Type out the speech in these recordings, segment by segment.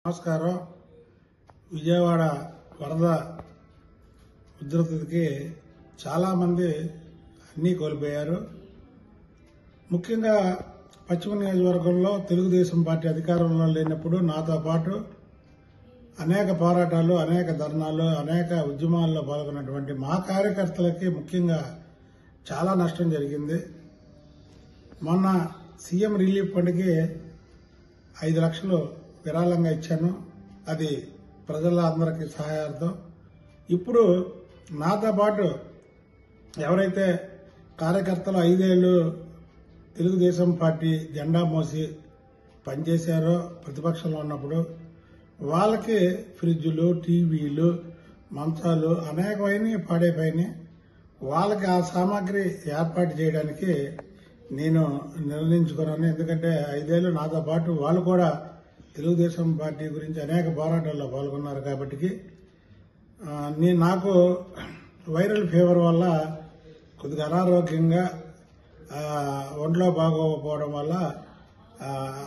నమస్కారం. విజయవాడ వరద ఉధృతికి చాలామంది అన్నీ కోల్పోయారు. ముఖ్యంగా పశ్చిమ నియోజకవర్గంలో తెలుగుదేశం పార్టీ అధికారంలో లేనప్పుడు నాతో పాటు అనేక పోరాటాలు, అనేక ధర్నాలు, అనేక ఉద్యమాల్లో పాల్గొన్నటువంటి మా కార్యకర్తలకి ముఖ్యంగా చాలా నష్టం జరిగింది. మొన్న సీఎం రిలీఫ్ ఫండ్కి 5 లక్షలు విరాళంగా ఇచ్చాను. అది ప్రజల అందరికీ సహాయార్థం. ఇప్పుడు నాతో పాటు ఎవరైతే కార్యకర్తలు 5 ఏళ్లు తెలుగుదేశం పార్టీ జెండా మోసి పనిచేశారో ప్రతిపక్షంలో ఉన్నప్పుడు, వాళ్ళకి ఫ్రిడ్జులు, టీవీలు, మంచాలు అనేకమైనవి పాడైపోయినాయి. వాళ్ళకి ఆ సామాగ్రి ఏర్పాటు చేయడానికి నేను నిర్ణయించుకున్నాను. ఎందుకంటే 5 ఏళ్లు నాతో పాటు వాళ్ళు కూడా తెలుగుదేశం పార్టీ గురించి అనేక పోరాటాల్లో పాల్గొన్నారు. కాబట్టి నాకు వైరల్ ఫీవర్ వల్ల కొద్దిగా అనారోగ్యంగా ఒంట్లో బాగోకపోవడం వల్ల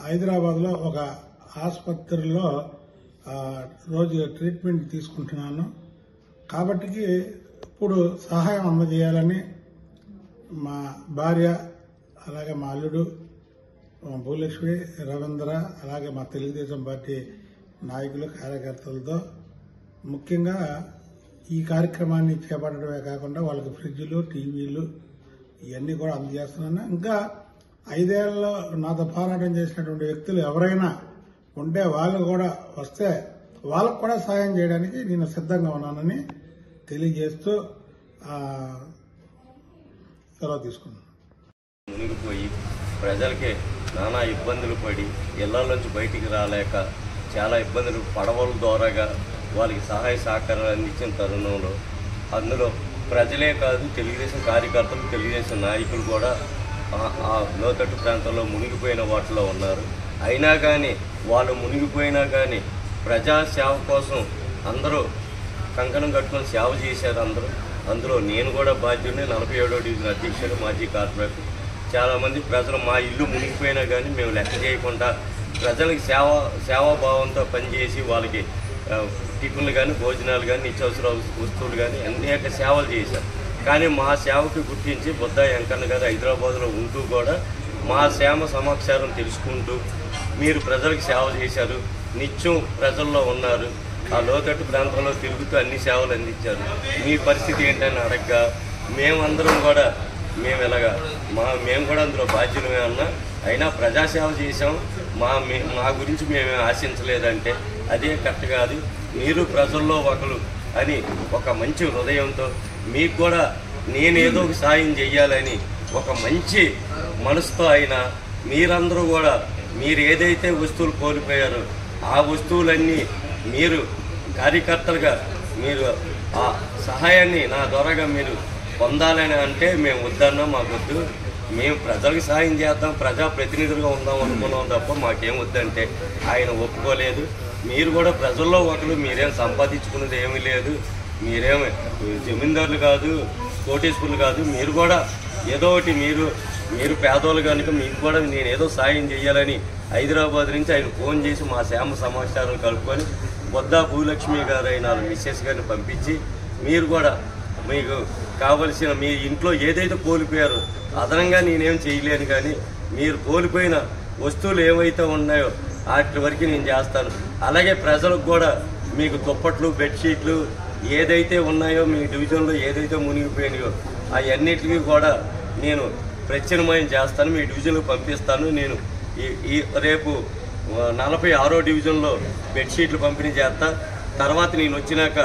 హైదరాబాద్లో ఒక ఆసుపత్రిలో రోజు ట్రీట్మెంట్ తీసుకుంటున్నాను. కాబట్టి ఇప్పుడు సహాయం అందజేయాలని మా భార్య, అలాగే మా అల్లుడు భూలక్ష్మి, రవీంద్ర, అలాగే మా తెలుగుదేశం పార్టీ నాయకులు, కార్యకర్తలతో ముఖ్యంగా ఈ కార్యక్రమాన్ని చేపట్టడమే కాకుండా వాళ్ళకి ఫ్రిడ్జ్లు, టీవీలు ఇవన్నీ కూడా అందజేస్తున్నాను. ఇంకా 5 ఏళ్లలో నాతో పోరాటం చేసినటువంటి వ్యక్తులు ఎవరైనా ఉంటే వాళ్ళు కూడా వస్తే వాళ్ళకు కూడా సాయం చేయడానికి నేను సిద్ధంగా ఉన్నానని తెలియజేస్తూ సెలవు తీసుకున్నాను. మునిగిపోయి ప్రజలకి నానా ఇబ్బందులు పడి ఇళ్లలోంచి బయటికి రాలేక చాలా ఇబ్బందులు పడవల ద్వారాగా వాళ్ళకి సహాయ సహకారాలు అందించిన తరుణంలో అందులో ప్రజలే కాదు, తెలుగుదేశం కార్యకర్తలు, తెలుగుదేశం నాయకులు కూడా ఆ లోతట్టు ప్రాంతంలో మునిగిపోయిన వాటిలో ఉన్నారు. అయినా కానీ వాళ్ళు మునిగిపోయినా కానీ ప్రజాసేవ కోసం అందరూ కంకణం కట్టుకొని సేవ చేశారు అందరూ. అందులో నేను కూడా బాధ్యుడిని, 47వ డివిజన్ అధ్యక్షుడు, మాజీ కార్పొరేటర్. చాలామంది ప్రజలు మా ఇల్లు మునిగిపోయినా కానీ మేము లెక్క చేయకుండా ప్రజలకు సేవాభావంతో పనిచేసి వాళ్ళకి టిఫిన్లు కానీ, భోజనాలు కానీ, నిత్యావసర వస్తువులు కానీ అనేక సేవలు చేశారు. కానీ మా సేవకి గుర్తించి బుద్ధ వెంకన్న గారు హైదరాబాద్లో ఉంటూ కూడా మా సేవ సమాచారం తెలుసుకుంటూ మీరు ప్రజలకు సేవ చేశారు, నిత్యం ప్రజల్లో ఉన్నారు, ఆ లోతట్టు ప్రాంతంలో తిరుగుతూ అన్ని సేవలు అందించారు. మీ పరిస్థితి ఏంటని అడగగా మేమందరం కూడా మేము కూడా అందులో బాధ్యులమే అన్నా. అయినా ప్రజాసేవ చేసాం, మా గురించి మేమే ఆశించలేదంటే అదే కరెక్ట్ కాదు. మీరు ప్రజల్లో ఒకరు అని ఒక మంచి హృదయంతో మీకు కూడా నేనేదో ఒక సాయం చెయ్యాలని ఒక మంచి మనసుతో అయినా మీరందరూ కూడా మీరు ఏదైతే వస్తువులు కోల్పోయారో ఆ వస్తువులన్నీ మీరు కార్యకర్తలుగా మీరు ఆ సహాయాన్ని నా ద్వారాగా మీరు పొందాలని అంటే మేము వద్దన్నా మాకొద్దు. మేము ప్రజలకు సాయం చేద్దాం, ప్రజాప్రతినిధులుగా ఉందాం అనుకున్నాం తప్ప మాకేం వద్దంటే ఆయన ఒప్పుకోలేదు. మీరు కూడా ప్రజల్లో ఒకరు, మీరేం సంపాదించుకున్నది ఏమీ లేదు, మీరేమి జమీందారులు కాదు, కోటేశ్వరులు కాదు, మీరు కూడా ఏదో ఒకటి మీరు పేదోళ్ళు కనుక మీకు కూడా నేను ఏదో సాయం చేయాలని హైదరాబాద్ నుంచి ఆయన ఫోన్ చేసి మా సేమ సమాచారం కలుపుకొని బొద్దా భూలక్ష్మి గారు అయిన మిస్సెస్ గారిని పంపించి మీరు కూడా మీకు కావలసిన మీ ఇంట్లో ఏదైతే కోల్పోయారో అదనంగా నేనేం చేయలేను, కానీ మీరు కోల్పోయిన వస్తువులు ఏవైతే ఉన్నాయో వాటి వరకు నేను చేస్తాను. అలాగే ప్రజలకు కూడా మీకు దుప్పట్లు, బెడ్షీట్లు ఏదైతే ఉన్నాయో మీ డివిజన్లో ఏదైతే మునిగిపోయినాయో అవన్నిటికీ కూడా నేను ప్రత్యామ్నాయం చేస్తాను, మీ డివిజన్లో పంపిస్తాను. నేను ఈ రేపు 46వ డివిజన్లో బెడ్షీట్లు పంపిణీ చేస్తా. తర్వాత నేను వచ్చినాక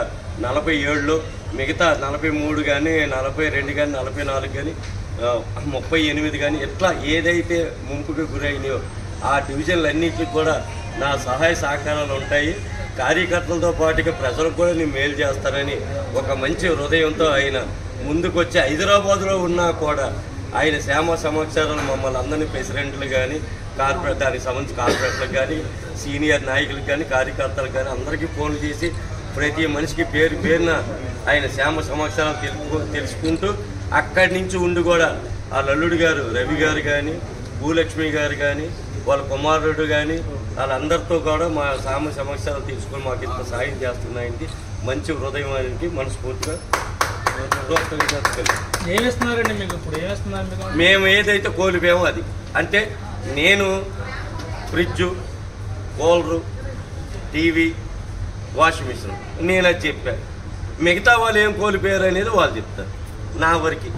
47లో మిగతా 43 కానీ, 42 కానీ, 44 కానీ, 38 కానీ ఇట్లా ఏదైతే ముంపుకు గురైనాయో ఆ డివిజన్లన్నింటికి కూడా నా సహాయ సహకారాలు ఉంటాయి. కార్యకర్తలతో పాటుగా ప్రజలకు కూడా నేను మేలు చేస్తానని ఒక మంచి హృదయంతో ఆయన ముందుకొచ్చి హైదరాబాద్లో ఉన్నా కూడా ఆయన సేమ సమాచారాలు మమ్మల్ని అందరినీ ప్రెసిడెంట్లు కానీ, దానికి సంబంధించి కార్పొరేటర్లకు కానీ, సీనియర్ నాయకులకు కానీ, కార్యకర్తలకు కానీ అందరికీ ఫోన్లు చేసి ప్రతి మనిషికి పేరున ఆయన సేమ సమాచారం తెలుసుకుంటూ అక్కడి నుంచి ఉండి కూడా ఆ లల్లుడు గారు, రవి గారు కానీ, భూలక్ష్మి గారు కానీ, వాళ్ళ కుమారుడు కానీ, వాళ్ళందరితో కూడా మా సమస్యలు తీసుకొని మాకు ఇంత సాయం చేస్తున్నాయండి. మంచి హృదయానికి మనస్ఫూర్తిగా ఏమిస్తున్నారండి మీకు ఇప్పుడు? ఏమిస్తున్నారు మీకు? మేము ఏదైతే కోల్పోయామో అది, అంటే నేను fridge, cooler, TV, washing machine నేను అది చెప్పాను. మిగతా వాళ్ళు ఏం కోల్పోయారు అనేది వాళ్ళు చెప్తారు. నా వరకు